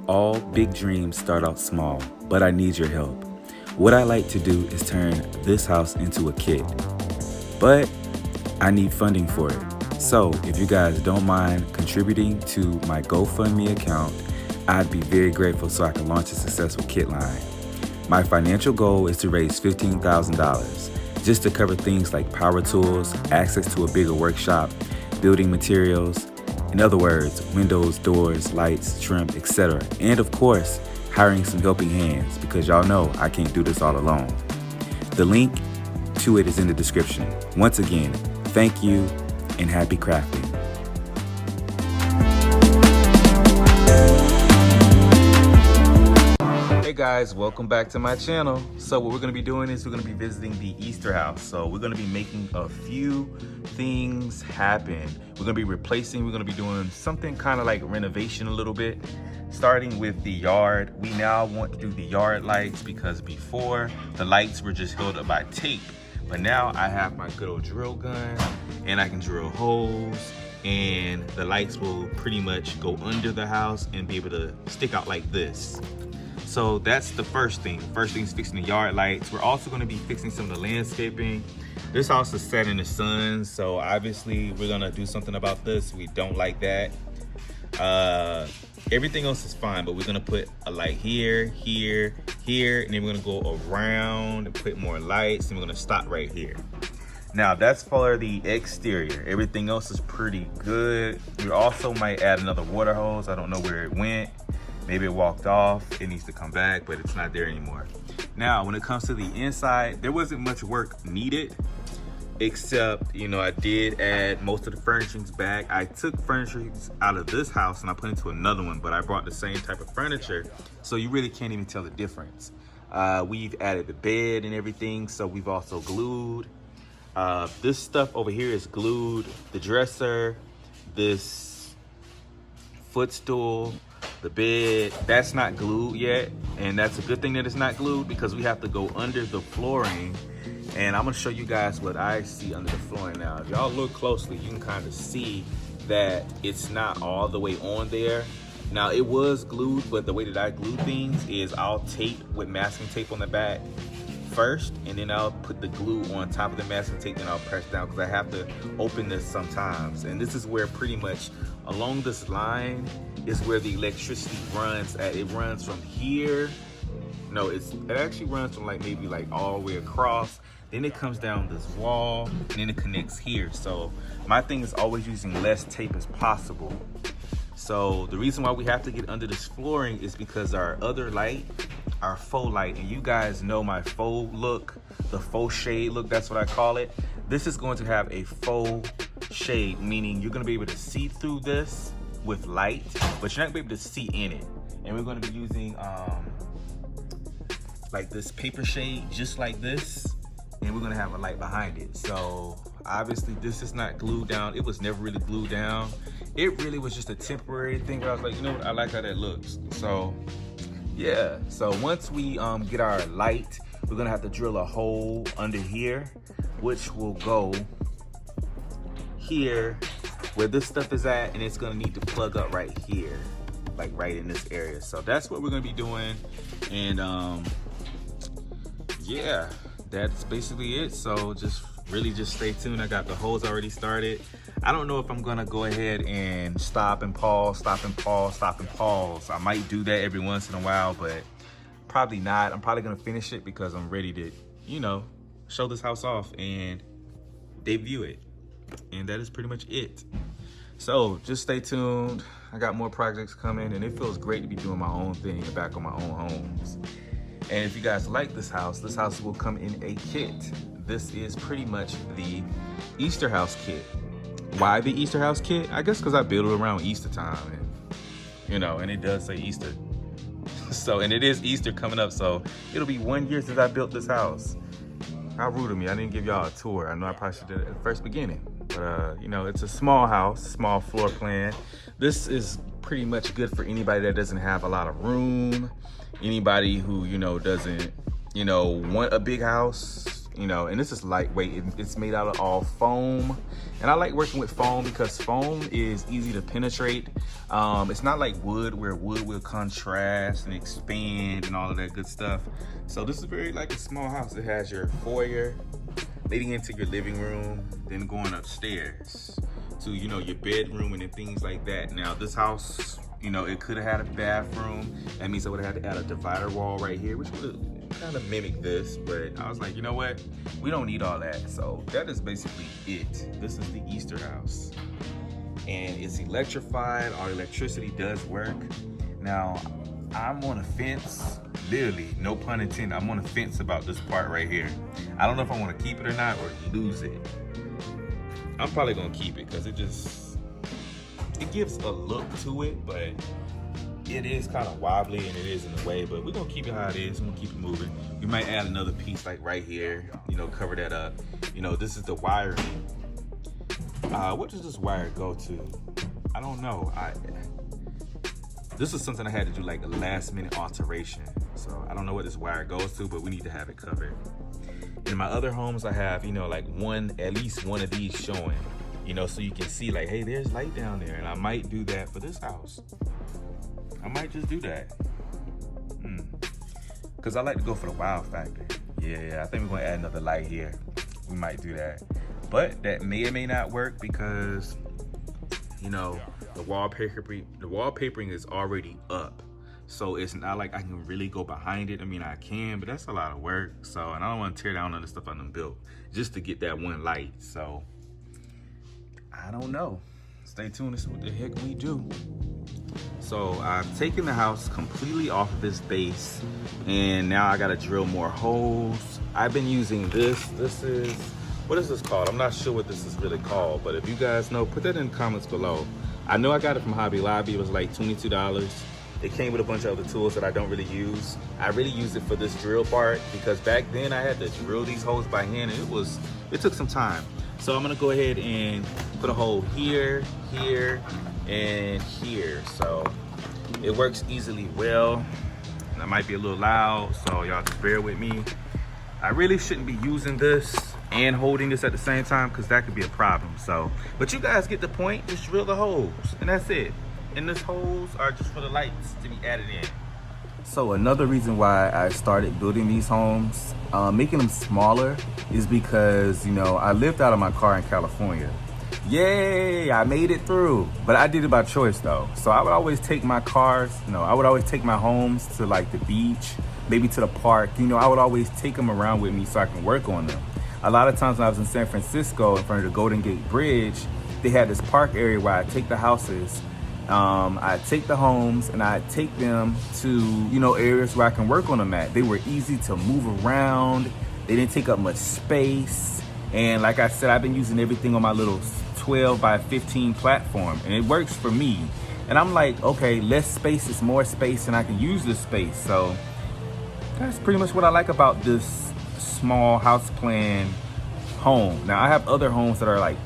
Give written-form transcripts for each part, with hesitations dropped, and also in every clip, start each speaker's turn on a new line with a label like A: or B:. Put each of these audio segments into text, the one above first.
A: All big dreams start out small, but I need your help. What I like to do is turn this house into a kit, but I need funding for it. So if you guys don't mind contributing to my GoFundMe account, I'd be very grateful so I can launch a successful kit line. My financial goal is to raise $15,000 just to cover things like power tools, access to a bigger workshop, building materials, in other words, windows, doors, lights, trim, etc. And of course, hiring some helping hands because y'all know I can't do this all alone. The link to it is in the description. Once again, thank you and happy crafting. Hey guys, welcome back to my channel. So what we're going to be doing is we're going to be visiting the Easter house. So we're going to be making a few things happen. We're going to be replacing, we're going to be doing something kind of like renovation a little bit. Starting with the yard, we now want to do the yard lights because before the lights were just held up by tape. But now I have my good old drill gun and I can drill holes and the lights will pretty much go under the house and be able to stick out like this. So that's the first thing. The first thing is fixing the yard lights. We're also going to be fixing some of the landscaping. This house is set in the sun, so obviously we're going to do something about this. We don't like that. Everything else is fine, but we're going to put a light here, here, here, and then we're going to go around and put more lights, and we're going to stop right here. Now that's for the exterior. Everything else is pretty good. We also might add another water hose. I don't know where it went. Maybe it walked off, it needs to come back, but it's not there anymore. Now, when it comes to the inside, there wasn't much work needed, except, you know, I did add most of the furnishings back. I took furnishings out of this house and I put into another one, but I brought the same type of furniture, so you really can't even tell the difference. We've added the bed and everything, so we've also glued. This stuff over here is glued. The dresser, this footstool, the bed, that's not glued yet, and that's a good thing that it's not glued because we have to go under the flooring, and I'm gonna show you guys what I see under the flooring now. If y'all look closely, you can kind of see that it's not all the way on there. Now it was glued, but the way that I glue things is I'll tape with masking tape on the back first, and then I'll put the glue on top of the masking tape, and I'll press down because I have to open this sometimes. And this is where pretty much along this line is where the electricity runs at. It runs from here. No, it actually runs from like maybe like all the way across. Then it comes down this wall and then it connects here. So my thing is always using less tape as possible. So the reason why we have to get under this flooring is because our other light, our faux light, and you guys know my faux look, the faux shade look, that's what I call it. This is going to have a faux shade, meaning you're gonna be able to see through this with light, but you're not gonna be able to see in it. And we're gonna be using like this paper shade, just like this, and we're gonna have a light behind it. So obviously this is not glued down. It was never really glued down. It really was just a temporary thing where I was like, you know what, I like how that looks. So yeah, so once we get our light, we're gonna have to drill a hole under here, which will go here where this stuff is at, and it's gonna need to plug up right here, like right in this area. So that's what we're gonna be doing, and yeah, that's basically it. So just stay tuned. I got the hose already started. I don't know if I'm gonna go ahead and stop and pause, stop and pause, stop and pause. I might do that every once in a while, but probably not. I'm probably gonna finish it because I'm ready to, you know, show this house off and debut it. And that is pretty much it. So just stay tuned. I got more projects coming, and it feels great to be doing my own thing back on my own homes. And if you guys like this house will come in a kit. This is pretty much the Easter house kit. Why the Easter house kit? I guess because I build it around Easter time, and you know, and it does say Easter. So, and it is Easter coming up, so it'll be 1 year since I built this house. How rude of me, I didn't give y'all a tour. I know I probably should have did it at the first beginning. But you know, it's a small house, small floor plan. This is pretty much good for anybody that doesn't have a lot of room, anybody who, you know, doesn't, you know, want a big house, you know, and this is lightweight. It's made out of all foam, and I like working with foam because foam is easy to penetrate. It's not like wood, where wood will contrast and expand and all of that good stuff. So this is very like a small house. It has your foyer leading into your living room, then going upstairs to, you know, your bedroom and then things like that. Now this house, you know, it could have had a bathroom. That means I would have had to add a divider wall right here, which would have kind of mimicked this, but I was like, you know what? We don't need all that. So that is basically it. This is the Easter house. And it's electrified. Our electricity does work. Now, I'm on a fence, literally, no pun intended, I'm on a fence about this part right here. I don't know if I want to keep it or not, or lose it. I'm probably gonna keep it because it gives a look to it, but it is kind of wobbly and it is in the way, but we're gonna keep it how it is. We're gonna keep it moving. We might add another piece like right here, you know, cover that up. You know, this is the wiring. What does this wire go to? I don't know. This is something I had to do like a last minute alteration. So I don't know what this wire goes to, but we need to have it covered. In my other homes, I have, you know, like at least one of these showing, you know, so you can see like, hey, there's light down there. And I might do that for this house. I might just do that. Because I like to go for the wow factor. Yeah, I think we're gonna add another light here. We might do that. But that may or may not work because, you know, the wallpapering is already up. So it's not like I can really go behind it. I mean, I can, but that's a lot of work. So, and I don't want to tear down other stuff I done built just to get that one light. So, I don't know. Stay tuned to see what the heck we do. So, I've taken the house completely off of its base, and now I got to drill more holes. I've been using this. What is this called? I'm not sure what this is really called, but if you guys know, put that in the comments below. I know I got it from Hobby Lobby. It was like $22. It came with a bunch of other tools that I don't really use. I really use it for this drill part because back then I had to drill these holes by hand and it took some time. So I'm gonna go ahead and put a hole here, here, and here. So it works easily well. And I might be a little loud, so y'all just bear with me. I really shouldn't be using this and holding this at the same time because that could be a problem. So, but you guys get the point, just drill the holes and that's it. And these holes are just for the lights to be added in. So another reason why I started building these homes, making them smaller, is because, you know, I lived out of my car in California. Yay, I made it through. But I did it by choice though. So I would always take my cars, I would always take my homes to like the beach, maybe to the park. You know, I would always take them around with me so I can work on them. A lot of times when I was in San Francisco in front of the Golden Gate Bridge, they had this park area where I take the houses, I take the homes and I take them to, you know, areas where I can work on them at. They were easy to move around. They didn't take up much space. And like I said, I've been using everything on my little 12 by 15 platform and it works for me. And I'm like, okay, less space is more space and I can use this space. So that's pretty much what I like about this small house plan home. Now I have other homes that are like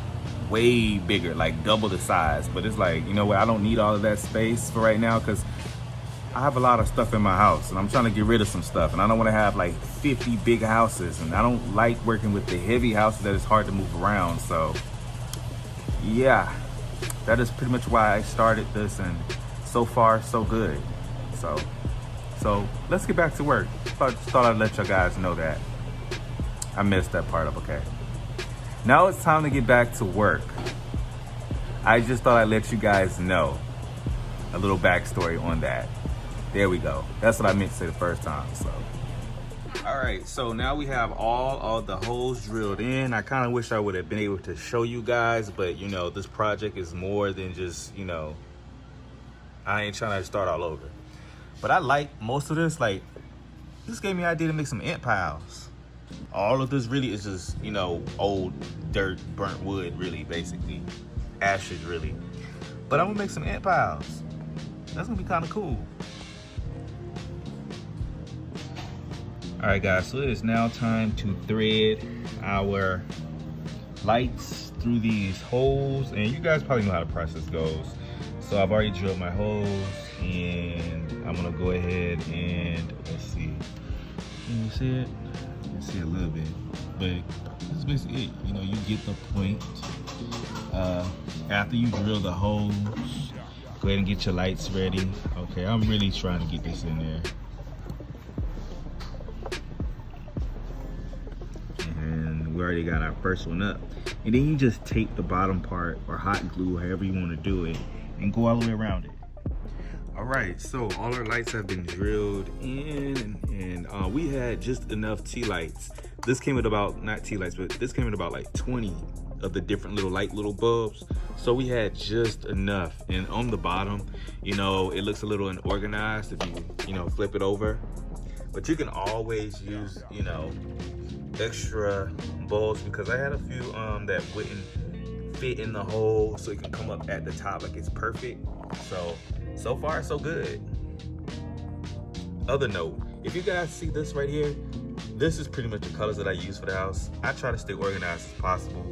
A: way bigger, like double the size, but it's like, you know what, I don't need all of that space for right now because I have a lot of stuff in my house and I'm trying to get rid of some stuff and I don't want to have like 50 big houses and I don't like working with the heavy houses that is hard to move around. So yeah, that is pretty much why I started this and so far so good. So let's get back to work. Just thought I'd let you guys know that. I messed that part up, okay. Now it's time to get back to work. I just thought I'd let you guys know a little backstory on that. There we go. That's what I meant to say the first time, so. All right, so now we have all of the holes drilled in. I kind of wish I would have been able to show you guys, but you know, this project is more than just, you know, I ain't trying to start all over. But I like most of this, like, this gave me an idea to make some ant piles. All of this really is just, you know, old dirt, burnt wood, really, basically. Ashes, really. But I'm gonna make some ant piles. That's gonna be kind of cool. All right, guys, so it is now time to thread our lights through these holes. And you guys probably know how the process goes. So I've already drilled my holes and I'm gonna go ahead and, let's see. Can you see it? You can see a little bit. but that's basically it. You know, you get the point. After you drill the holes, go ahead and get your lights ready. Okay, I'm really trying to get this in there. And we already got our first one up. And then you just tape the bottom part or hot glue, however you want to do it, and go all the way around it. All right, so all our lights have been drilled in, and we had just enough tea lights. This came with about, not tea lights, but this came with about like 20 of the different little bulbs. So we had just enough. And on the bottom, you know, it looks a little unorganized if you know, flip it over. But you can always use, you know, extra bulbs, because I had a few that wouldn't fit in the hole, so it can come up at the top like it's perfect. So far so good. Other note, if you guys see this right here, this is pretty much the colors that I use for the house. I try to stay organized as possible.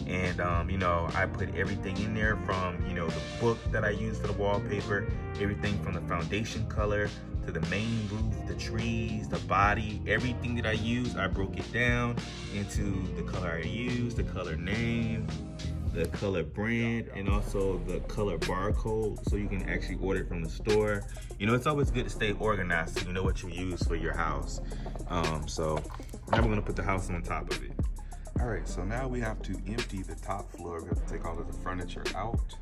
A: And you know, I put everything in there from, you know, the book that I use for the wallpaper, everything from the foundation color to the main roof, the trees, the body, everything that I use, I broke it down into the color I use, the color name, the color brand, and also the color barcode, so you can actually order it from the store. You know, it's always good to stay organized so you know what you use for your house. So now we're gonna put the house on top of it.
B: All right, so now we have to empty the top floor. We have to take all of the furniture out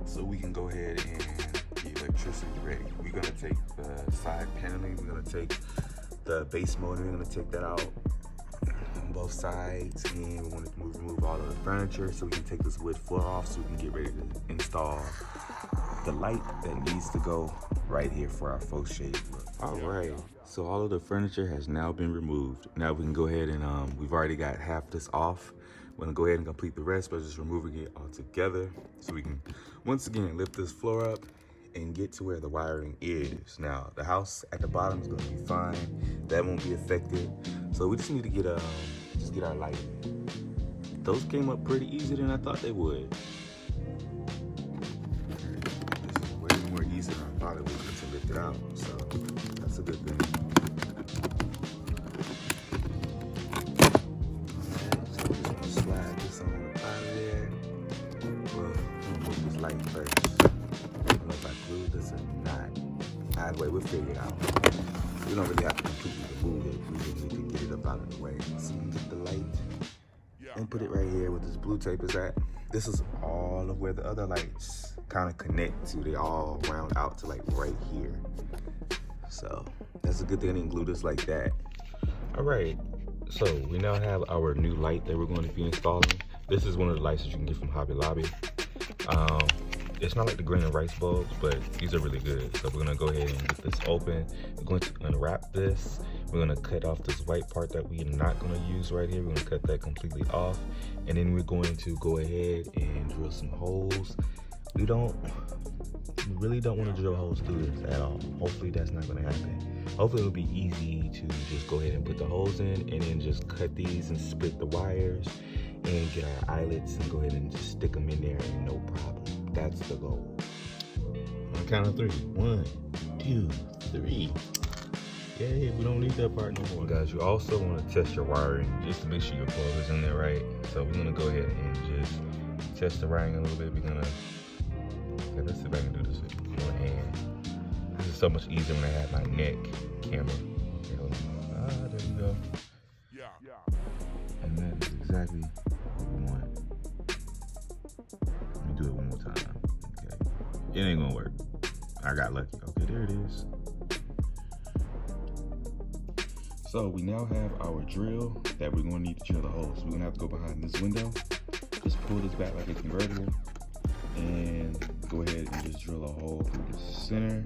B: so we can go ahead and get electricity ready. We're gonna take the side paneling, we're gonna take the base motor, we're gonna take that out on both sides, and we want to remove all of the furniture so we can take this wood floor off so we can get ready to install the light that needs to go right here for our faux shade look. All right, so all of the furniture has now been removed. Now we can go ahead and we've already got half this off. We're gonna go ahead and complete the rest by just removing it all together so we can once again lift this floor up and get to where the wiring is. Now the house at the bottom is gonna be fine. That won't be affected. So we just need to get our light. Those came up pretty easier than I thought they would. This is way more easy than I thought it would be to lift it out. So that's a good thing. Alright, so we're just gonna slide this on out of there. Well, I'm gonna move this light first. I don't know if I glued this or not. Either way, we'll figure it out. We don't really have to completely remove it. We just need to get it up out of the way. So you can get the light and put it right here where this blue tape is at. This is all of where the other lights kind of connect to. They all round out to like right here. So that's a good thing I didn't glue this like that. All right, so we now have our new light that we're going to be installing. This is one of the lights that you can get from Hobby Lobby. It's not like the green and rice bulbs, but these are really good. So we're gonna go ahead and get this open. We're going to unwrap this. We're gonna cut off this white part that we're not gonna use right here. We're gonna cut that completely off. And then we're going to go ahead and drill some holes. We really don't wanna drill holes through this at all. Hopefully that's not gonna happen. Hopefully it'll be easy to just go ahead and put the holes in and then just cut these and split the wires and get our eyelets and go ahead and just stick them in there and no problem. That's the goal. On the count of 3. 1, 2, 3. Yeah, we don't need that part no more. Guys, you also want to test your wiring just to make sure your plug is in there right. So we're gonna go ahead and just test the wiring a little bit. We're gonna, okay, let's see if I can do this with one hand. This is so much easier when I have my neck camera. Okay, hold on. There we go. And that is exactly what we want. Let me do it one more time. Okay. It ain't gonna work. I got lucky. Okay, there it is. So we now have our drill that we're gonna need to drill the holes. We're gonna have to go behind this window, just pull this back like a convertible, and go ahead and just drill a hole through the center.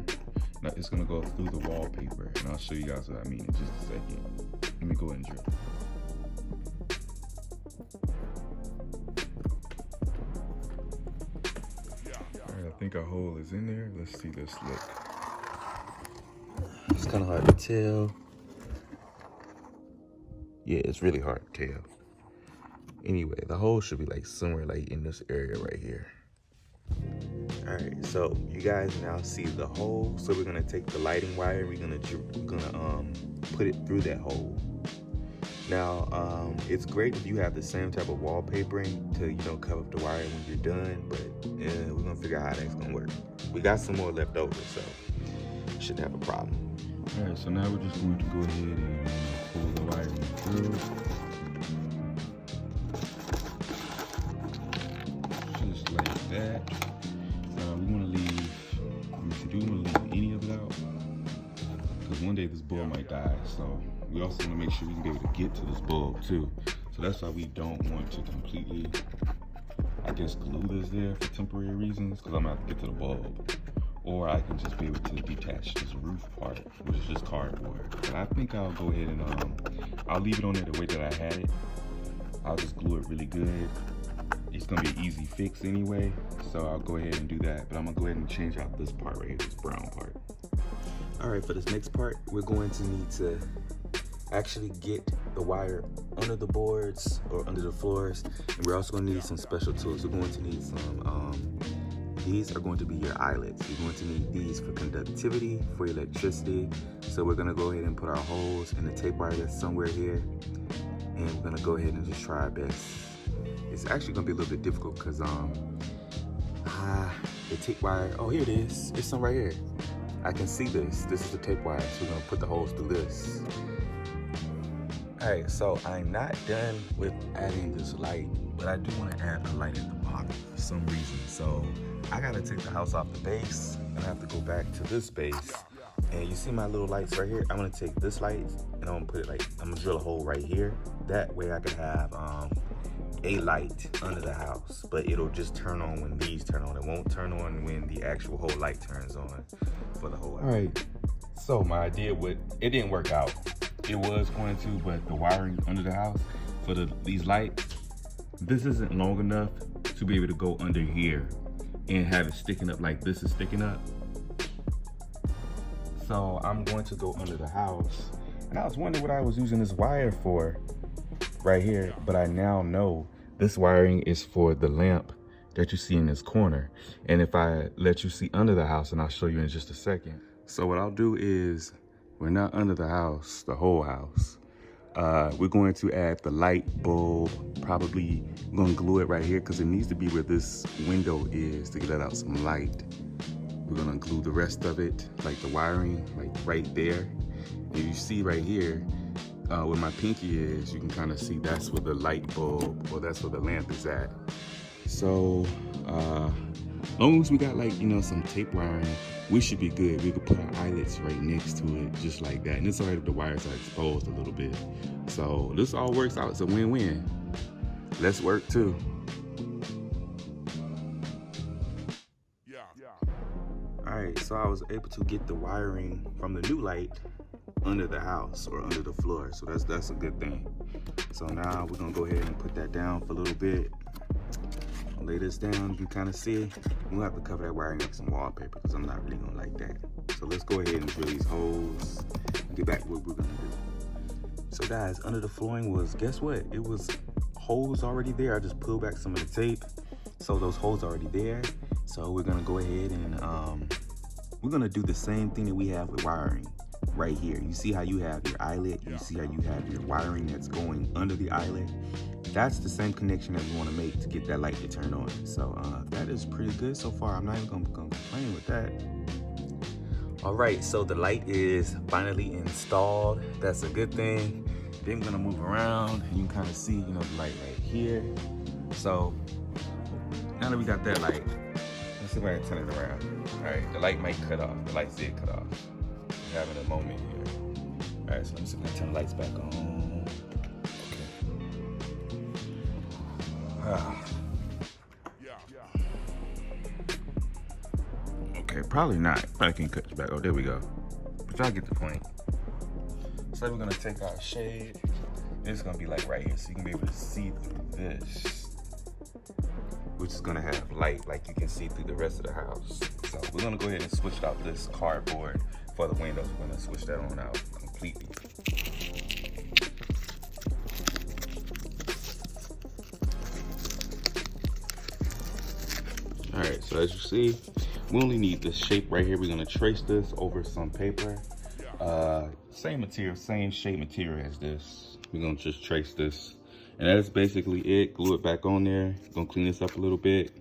B: Now it's gonna go through the wallpaper, and I'll show you guys what I mean in just a second. Let me go ahead and drill. I think our hole is in there. Let's see this look. It's kind of hard to tell. Yeah, it's really hard to tell. Anyway, the hole should be like somewhere like in this area right here. All right, so you guys now see the hole. So we're gonna take the lighting wire. We're gonna put it through that hole. Now, it's great if you have the same type of wallpapering to, cover up the wire when you're done, but we're gonna figure out how that's gonna work. We got some more left over, so shouldn't have a problem.
C: All right, so now we're just going to go ahead and pull the wiring through. Just like that. We want to leave, if you do want to leave any of it out, because one day this bulb might die, so we also want to make sure we can be able to get to this bulb too. So that's why we don't want to completely, I guess, glue this there for temporary reasons, because I'm going to have to get to the bulb. Or I can just be able to detach this roof part, which is just cardboard. But I think I'll go ahead and I'll leave it on there the way that I had it. I'll just glue it really good. It's gonna be an easy fix anyway, so I'll go ahead and do that. But I'm gonna go ahead and change out this part right here, this brown part.
B: All right, for this next part, we're going to need to actually get the wire under the boards or under the floors. And we're also gonna need some special tools. We're going to need some, these are going to be your eyelets. You're going to need these for conductivity, for electricity. So we're gonna go ahead and put our holes in the tape wire that's somewhere here. And we're gonna go ahead and just try our best. It's actually gonna be a little bit difficult because the tape wire, oh, here it is. It's some right here. I can see this. This is the tape wire, so we're gonna put the holes through this. All right, so I'm not done with adding this light, but I do wanna add a light at the bottom for some reason. So I gotta take the house off the base and I have to go back to this base. And you see my little lights right here? I'm gonna take this light and I'm gonna put it I'm gonna drill a hole right here. That way I could have a light under the house, but it'll just turn on when these turn on. It won't turn on when the actual whole light turns on for the whole house.
C: All right, so my idea it didn't work out. It was going to, but the wiring under the house for these lights, this isn't long enough to be able to go under here and have it sticking up like this is sticking up. So I'm going to go under the house. And I was wondering what I was using this wire for right here, but I now know this wiring is for the lamp that you see in this corner. And if I let you see under the house, and I'll show you in just a second. So what I'll do is, we're not under the house, the whole house. We're going to add the light bulb, probably gonna glue it right here because it needs to be where this window is to let out some light. We're gonna glue the rest of it, like the wiring, like right there. And you see right here, where my pinky is, you can kind of see that's where the light bulb, or that's where the lamp is at. So, as long as we got some tape wiring, we should be good. We could put our eyelets right next to it, just like that. And it's all right if the wires are exposed a little bit. So this all works out, it's a win-win. Let's work too. All right, so I was able to get the wiring from the new light under the house or under the floor. So that's a good thing. So now we're gonna go ahead and put that down for a little bit. Lay this down, you can kind of see. We'll have to cover that wiring up with some wallpaper because I'm not really gonna like that. So let's go ahead and drill these holes and get back to what we're gonna do. So guys, under the flooring was, guess what? It was holes already there. I just pulled back some of the tape. So those holes are already there. So we're gonna go ahead and we're gonna do the same thing that we have with wiring right here. You see how you have your eyelet, you see how you have your wiring that's going under the eyelet. That's the same connection that we want to make to get that light to turn on. So that is pretty good so far. I'm not even gonna complain with that. All right, so the light is finally installed. That's a good thing. Then I'm gonna move around and you can kind of see, the light right here. So now that we got that light, let's see if I can turn it around. All right, the light might cut off. The lights did cut off. We're having a moment here. All right, so let me see if I can turn the lights back on. Okay, probably not. Probably can cut it back. Oh, there we go. But y'all get the point. So we're gonna take our shade. It's gonna be like right here, so you can be able to see through this, which is gonna have light like you can see through the rest of the house. So we're gonna go ahead and switch out this cardboard for the windows. We're gonna switch that on out completely. All right, so as you see, we only need this shape right here. We're gonna trace this over some paper. Same material, same shape material as this. we're gonna just trace this. And that's basically it. Glue it back on there. Gonna clean this up a little bit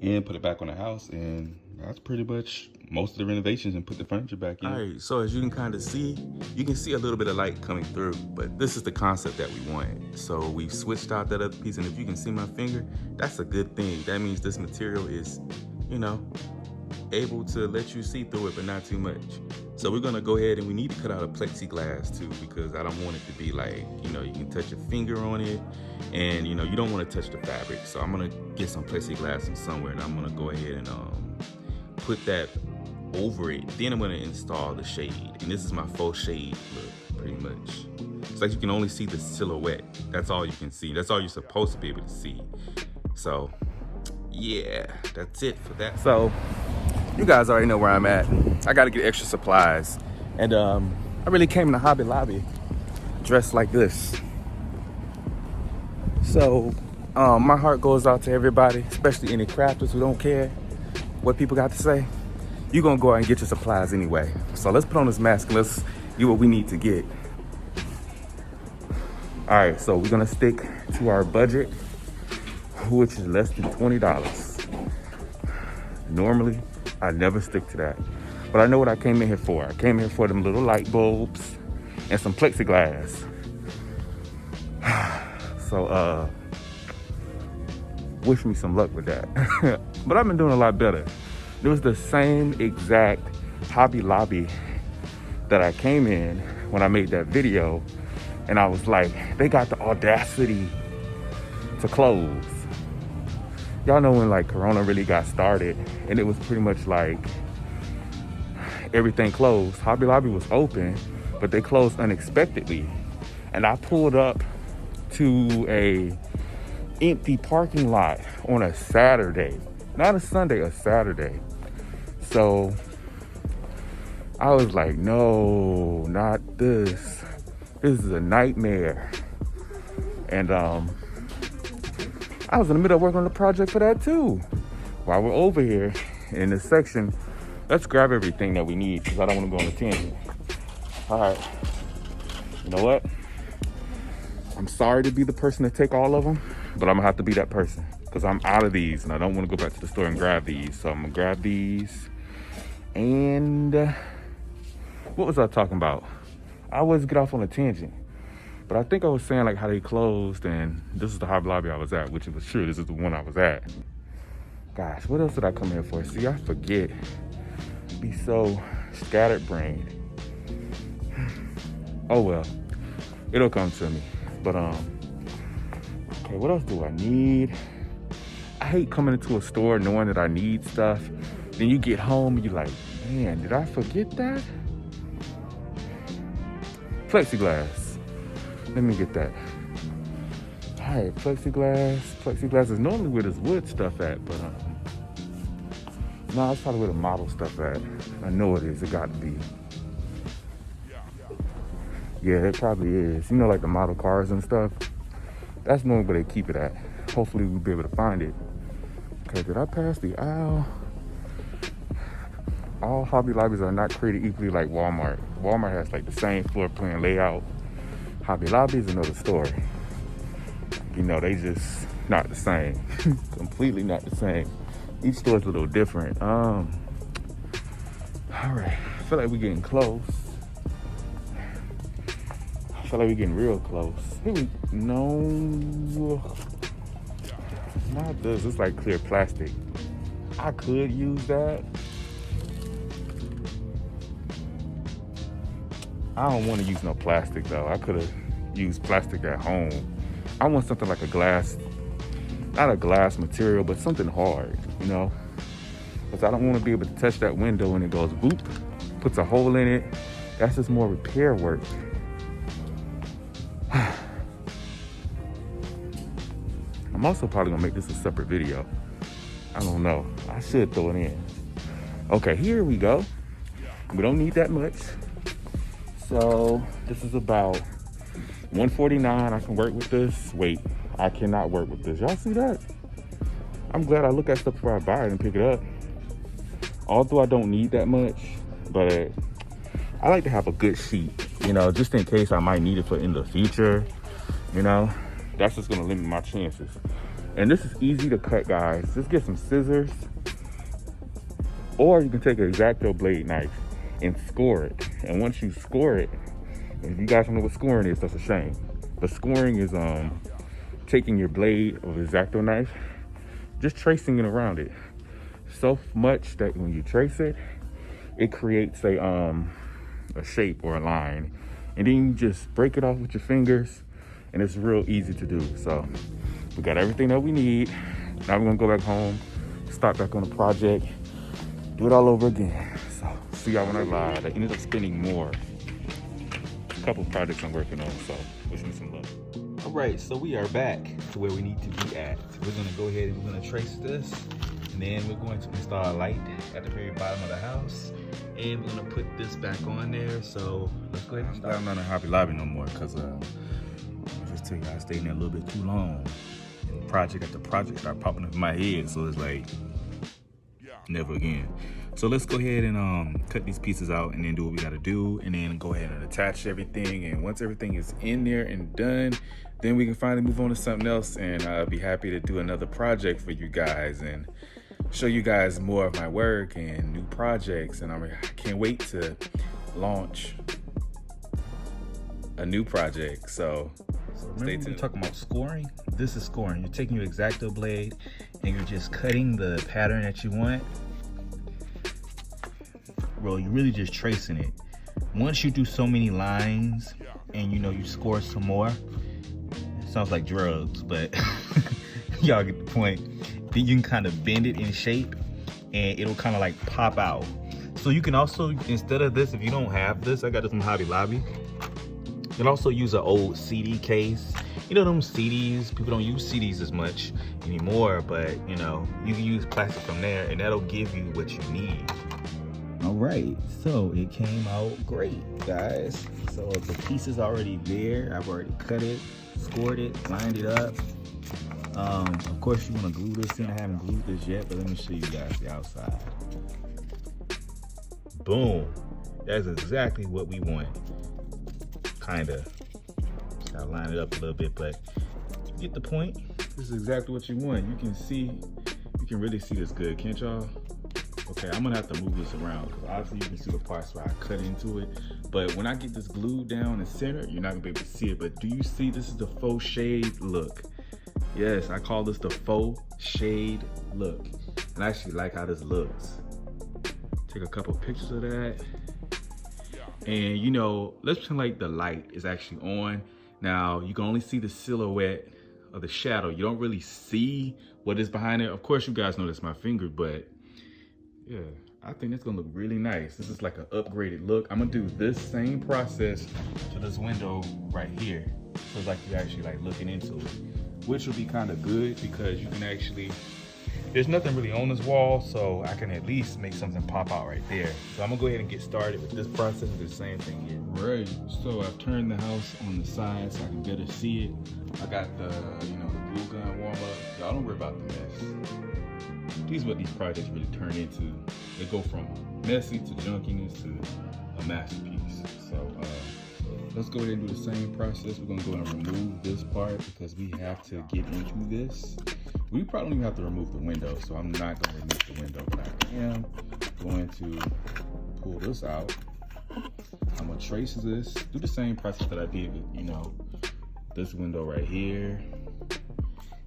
C: and put it back on the house. And that's pretty much most of the renovations, and put the furniture back in.
A: All right, so as you can kind of see, you can see a little bit of light coming through, but this is the concept that we wanted. So we switched out that other piece, and if you can see my finger, that's a good thing. That means this material is, you know, able to let you see through it, but not too much. So we're gonna go ahead and we need to cut out a plexiglass too, because I don't want it to be like, you know, you can touch your finger on it and you know, you don't want to touch the fabric. So I'm gonna get some plexiglass from somewhere, and I'm gonna go ahead and put that over it. Then I'm gonna install the shade, and this is my faux shade look, pretty much. It's like you can only see the silhouette. That's all you can see. That's all you're supposed to be able to see. So yeah, that's it for that. So you guys already know where I'm at. I gotta get extra supplies, and I really came in the Hobby Lobby dressed like this. So my heart goes out to everybody, especially any crafters who don't care what people got to say. You're gonna go out and get your supplies anyway. So let's put on this mask and let's get what we need to get. All right, so we're gonna stick to our budget, which is less than $20. Normally, I never stick to that. But I know what I came in here for. I came here for them little light bulbs and some plexiglass. So, wish me some luck with that. But I've been doing a lot better. It was the same exact Hobby Lobby that I came in when I made that video. And I was like, they got the audacity to close. Y'all know when like Corona really got started and it was pretty much like everything closed. Hobby Lobby was open, but they closed unexpectedly. And I pulled up to a empty parking lot on a Saturday, not a Sunday, a Saturday. So I was like, no, not this. This is a nightmare. And I was in the middle of working on the project for that too. While we're over here in this section, let's grab everything that we need because I don't want to go on a tangent. All right, you know what? I'm sorry to be the person to take all of them, but I'm gonna have to be that person because I'm out of these and I don't want to go back to the store and grab these. So I'm gonna grab these. And what was I talking about? I always get off on a tangent, but I think I was saying like how they closed, and this is the Hobby Lobby I was at, which it was true. This is the one I was at. Gosh, what else did I come here for? See, I forget. Be so scatterbrained. Oh well, it'll come to me. But okay, what else do I need? I hate coming into a store knowing that I need stuff. Then you get home and you're like, man, did I forget that? Plexiglass. Let me get that. All right, plexiglass. Plexiglass is normally where this wood stuff at, but no, it's probably where the model stuff at. I know it is. It got to be. Yeah, it probably is. You know, like the model cars and stuff. That's normally where they keep it at. Hopefully we'll be able to find it. Okay, did I pass the aisle? All Hobby Lobbies are not created equally like Walmart. Walmart has like the same floor plan layout. Hobby Lobby is another story. You know, they just not the same. Completely not the same. Each store's a little different. All right, I feel like we're getting close. I feel like we're getting real close. Here we, no, not this. It's like clear plastic. I could use that. I don't want to use no plastic though. I could have used plastic at home. I want something like a glass, not a glass material, but something hard, you know? Because I don't want to be able to touch that window and it goes boop, puts a hole in it. That's just more repair work. I'm also probably gonna make this a separate video. I don't know. I should throw it in. Okay, here we go. We don't need that much. So this is about $149. I can work with this. Wait, I cannot work with this. Y'all see that? I'm glad I look at stuff before I buy it and pick it up. Although I don't need that much, but I like to have a good sheet.
C: you know, just in case I might need it in the future, you know, that's just gonna limit my chances. And this is easy to cut, guys. Just get some scissors, or you can take an X-Acto blade knife and score it. And once you score it, if you guys don't know what scoring is, that's a shame. But scoring is taking your blade of an X-Acto knife, just tracing it around it so much that when you trace it, it creates a shape or a line, and then you just break it off with your fingers, and it's real easy to do. So we got everything that we need. Now we're gonna go back home, start back on the project, do it all over again. So see y'all when I live. I ended up spending more. A couple projects I'm working on, so wish me some luck.
A: All right, so we are back to where we need to be at. We're gonna go ahead and we're gonna trace this, and then we're going to install a light at the very bottom of the house, and we're gonna put this back on there. So let's go ahead and start.
C: I'm not in Hobby Lobby no more, because I just tell you, I stayed in there a little bit too long. And project after project started popping up in my head, so it's like, never again. So let's go ahead and cut these pieces out and then do what we gotta do, and then go ahead and attach everything. And once everything is in there and done, then we can finally move on to something else, and I'll be happy to do another project for you guys and show you guys more of my work and new projects. And I can't wait to launch a new project. So stay tuned.
A: We're talking about scoring. This is scoring. You're taking your X-Acto blade and you're just cutting the pattern that you want. Bro, you're really just tracing it. Once you do so many lines and you know you score some more, it sounds like drugs, but y'all get the point. Then you can kind of bend it in shape and it'll kind of like pop out. So you can also, instead of this, if you don't have this, I got this from Hobby Lobby. You can also use an old CD case. You know them CDs, people don't use CDs as much anymore, but you know, you can use plastic from there and that'll give you what you need. All right, so it came out great, guys. So the piece is already there. I've already cut it, scored it, lined it up. Of course you wanna glue this in. I haven't glued this yet, but let me show you guys the outside. Boom, that's exactly what we want. Kinda, gotta line it up a little bit, but you get the point.
C: This is exactly what you want. You can see, you can really see this good, can't y'all? Okay, I'm gonna have to move this around because obviously you can see the parts where I cut into it. But when I get this glued down and centered, you're not gonna be able to see it. But do you see this is the faux shade look? Yes, I call this the faux shade look. And I actually like how this looks. Take a couple pictures of that. And you know, let's pretend like the light is actually on. Now, you can only see the silhouette of the shadow. You don't really see what is behind it. Of course, you guys know that's my finger, but yeah, I think it's gonna look really nice. This is like an upgraded look. I'm gonna do this same process to this window right here. So it's like you're actually like looking into it, which will be kind of good because you can actually, there's nothing really on this wall, so I can at least make something pop out right there. So I'm gonna go ahead and get started with this process and do the same thing here. Right, so I've turned the house on the side so I can better see it. I got the, you know, the glue gun warm up. Y'all don't worry about the mess. These are what these projects really turn into. They go from messy to junkiness to a masterpiece. So let's go ahead and do the same process. We're gonna go and remove this part because we have to get into this. We probably don't even have to remove the window, so I'm not gonna remove the window, but I am going to pull this out. I'm gonna trace this, do the same process that I did with, you know, this window right here.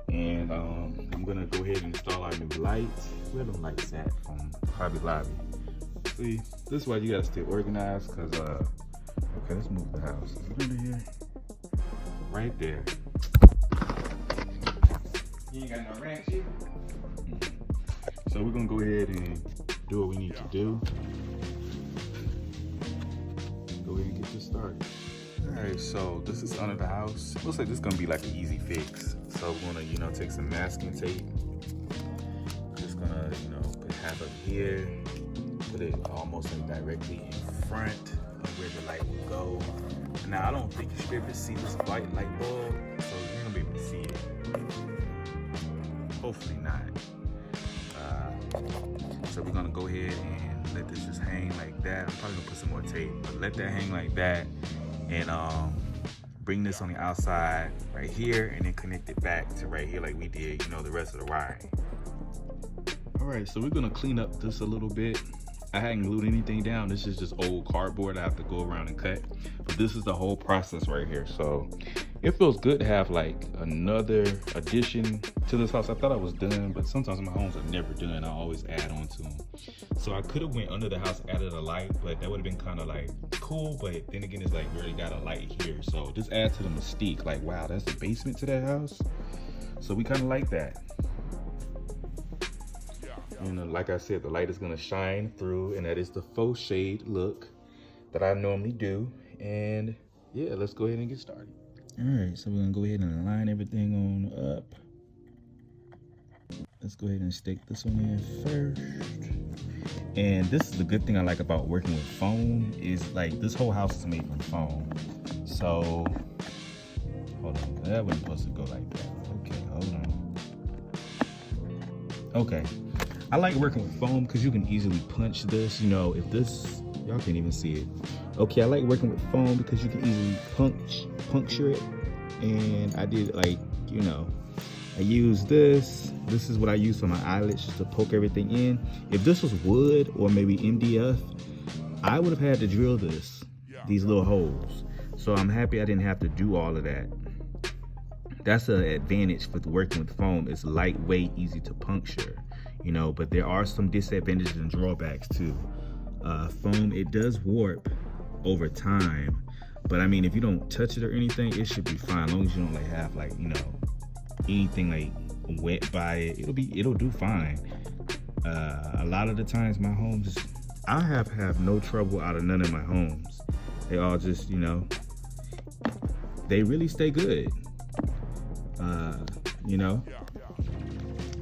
C: And I'm gonna go ahead and install our new lights. Where the lights at from Hobby Lobby? See, this is why you gotta stay organized, cause okay, let's move the house. Is it under here? Right there. You ain't got no ratchet. So we're gonna go ahead and do what we need to do. Go ahead and get this started. All right, so this is under the house. Looks like this is gonna be like an easy fix. So we're gonna, you know, take some masking tape. Just gonna, you know, put half of here, put it almost like directly in front of where the light will go. Now I don't think you should be able to see this white light bulb, so you're gonna be able to see it. Hopefully not. So we're gonna go ahead and let this just hang like that. I'm probably gonna put some more tape, but let that hang like that.
A: and bring this on the outside right here and then connect it back to right here like we did, you know, the rest of the wiring. All right, so we're gonna clean up this a little bit. I hadn't glued anything down. This is just old cardboard I have to go around and cut. But this is the whole process right here. So it feels good to have like another addition to this house. I thought I was done, but sometimes my homes are never done. I always add on to them. So I could have went under the house, added a light, but that would have been kind of like cool. But then again, it's like we already got a light here. So just add to the mystique. Like, wow, that's the basement to that house. So we kind of like that. And like I said, the light is gonna shine through, and that is the faux shade look that I normally do. And yeah, let's go ahead and get started. All right, so we're gonna go ahead and line everything on up. Let's go ahead and stick this one in first. And this is the good thing I like about working with foam is like this whole house is made from foam. So, hold on, that wasn't supposed to go like that. Okay, hold on. Okay. I like working with foam because you can easily punch this. You know, if this, y'all can't even see it. Okay, I like working with foam because you can easily puncture it. And I did like, you know, I used this. This is what I use for my eyelets just to poke everything in. If this was wood or maybe MDF, I would have had to drill these little holes. So I'm happy I didn't have to do all of that. That's an advantage with working with foam. It's lightweight, easy to puncture. You know, but there are some disadvantages and drawbacks too. Foam, it does warp over time, but I mean, if you don't touch it or anything, it should be fine. As long as you don't like have like, you know, anything like wet by it, it'll do fine. A lot of the times my homes, I have no trouble out of none of my homes. They all just, you know, they really stay good. You know.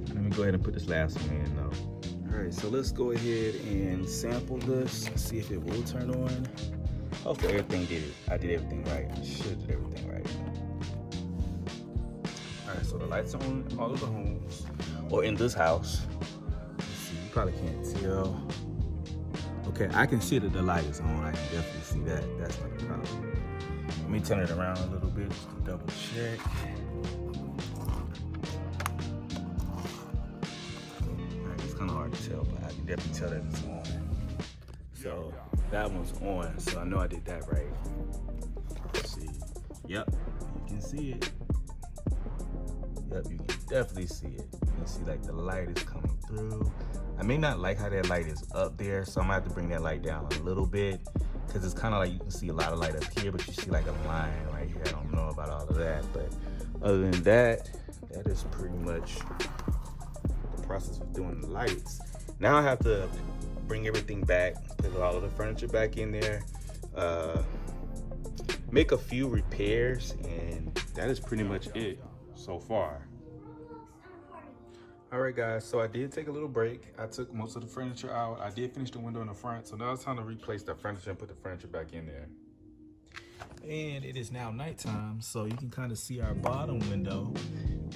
A: Let me go ahead and put this last one in though. All right, so let's go ahead and sample this, see if it will turn on. Hopefully everything did it. I did everything right. Should have did everything right. All right, so the lights are on in all of the homes, or in this house. Let's see, you probably can't tell. Okay, I can see that the light is on. I can definitely see that. That's not a problem. Let me turn it around a little bit just to double check. Hard to tell, but I can definitely tell that it's on. So that one's on, so I know I did that right. Let's see. Yep, you can see it. Yep, you can definitely see it. You can see like the light is coming through. I may not like how that light is up there, so I'm gonna have to bring that light down a little bit because it's kind of like you can see a lot of light up here, but you see like a line right here. I don't know about all of that, but other than that, that is pretty much process of doing the lights. Now I have to bring everything back, put all of the furniture back in there, make a few repairs, and that is pretty much it so far. All right guys, so I did take a little break. I took most of the furniture out. I did finish the window in the front, so now it's time to replace the furniture and put the furniture back in there. And it is now nighttime, so you can kind of see our bottom window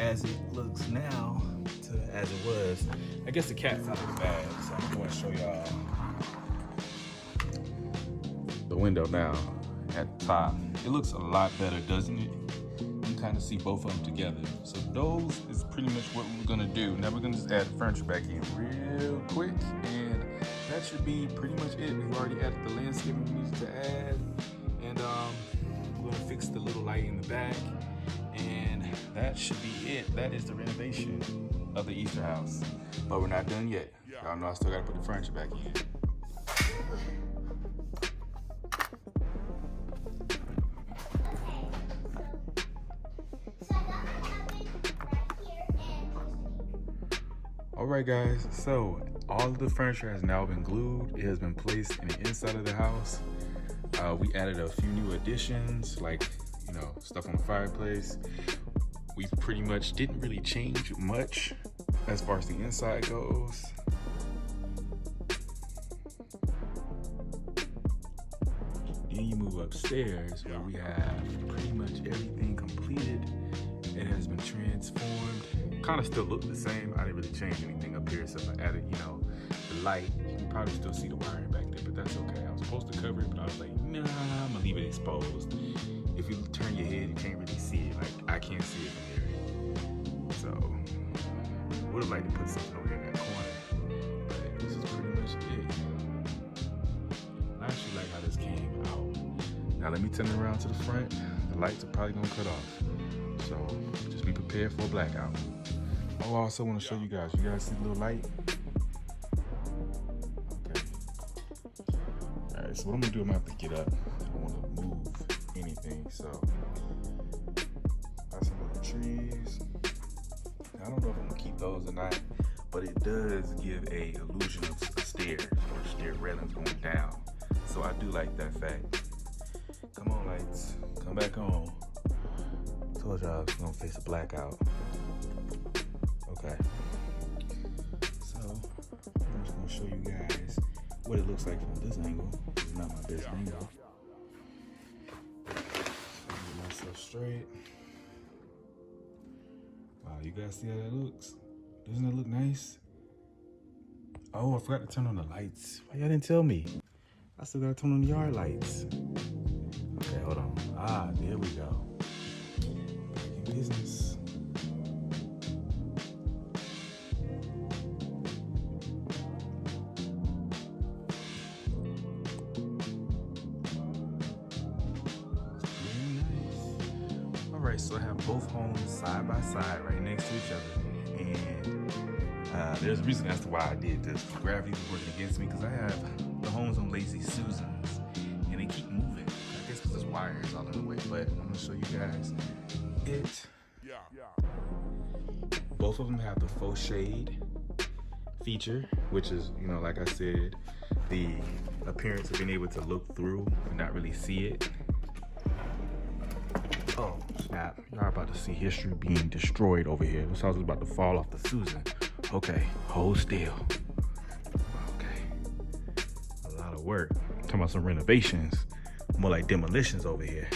A: as it looks now to as it was. I guess the cat's out of the bag, so I'm going to show y'all the window now at the top. It looks a lot better, doesn't it? You can kind of see both of them together. So those is pretty much what we're gonna do. Now we're gonna just add the furniture back in real quick, and that should be pretty much it. We've already added the landscaping we needed to add, and we're gonna fix the little light in the back, and that should be it. That is the renovation of the Easter house. But we're not done yet. Y'all know I still gotta put the furniture back in. Alright guys, so all of the furniture has now been glued. It has been placed in the inside of the house. We added a few new additions, like, you know, stuff on the fireplace. We pretty much didn't really change much as far as the inside goes. Then you move upstairs where we have pretty much everything completed. It has been transformed. Kind of still look the same. I didn't really change anything up here except I added, you know, the light. You can probably still see the wiring back there, but that's okay. I was supposed to cover it, but I was like, nah, I'm gonna leave it exposed. If you turn your head, you can't really see it. Like, I can't see it from here. So, I would have liked to put something over here in that corner, but this is pretty much it. I actually like how this came out. Now let me turn it around to the front. The lights are probably gonna cut off. So, just be prepared for a blackout. I also want to show you guys. You guys see the little light? Okay. All right, so what I'm gonna do, I'm gonna have to get up. I don't want to move anything, so got some little trees. I don't know if I'm gonna keep those or not, but it does give a illusion of stairs or stair railings going down. So I do like that fact. Come on, lights, come back on. Told y'all I was gonna face a blackout. Okay. So I'm just gonna show you guys what it looks like from this angle. This is not my best angle. Get myself straight. Wow, you guys see how that looks? Doesn't it look nice? Oh, I forgot to turn on the lights. Why y'all didn't tell me? I still gotta turn on the yard lights. Okay, hold on. Ah, there we go. Back in business. Alright, so I have both homes side by side right next to each other, and there's a reason as to why I did this. Gravity was working against me because I have the homes on Lazy Susans and they keep moving. I guess because there's wires all in the way, but I'm gonna show you guys it. Both of them have the faux shade feature, which is, you know, like I said, the appearance of being able to look through and not really see it. Oh, snap. Y'all about to see history being destroyed over here. This house is about to fall off the Susan. Okay, hold still. Okay. A lot of work. Talking about some renovations. More like demolitions over here.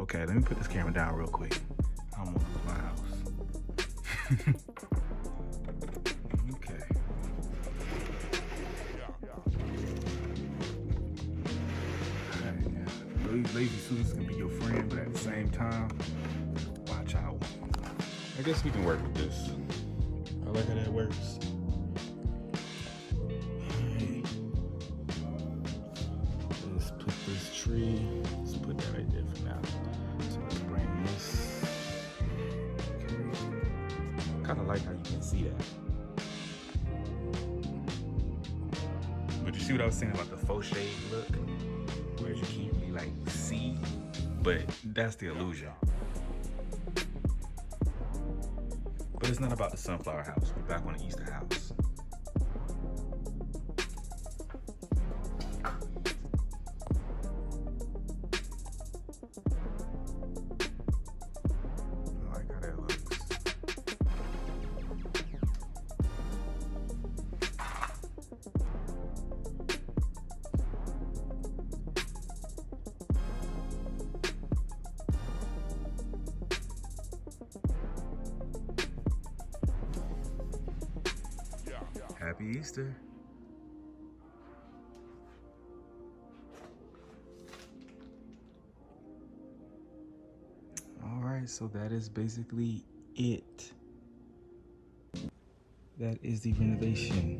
A: Okay, let me put this camera down real quick. I don't want to lose my house. Okay. Lazy Susans can be your friend, but at the same time, watch out. I guess we can work with this. I like how that works. Alright. Let's put this tree. Let's put that right there for now. So let's bring this. Okay. Kind of like how you can see that. But you see what I was saying about the faux shade look? Whereas you can't really like see, but that's the illusion. But it's not about the sunflower house. We're back on the Easter house. I like how that looks. Happy Easter. All right, so that is basically it. That is the renovation.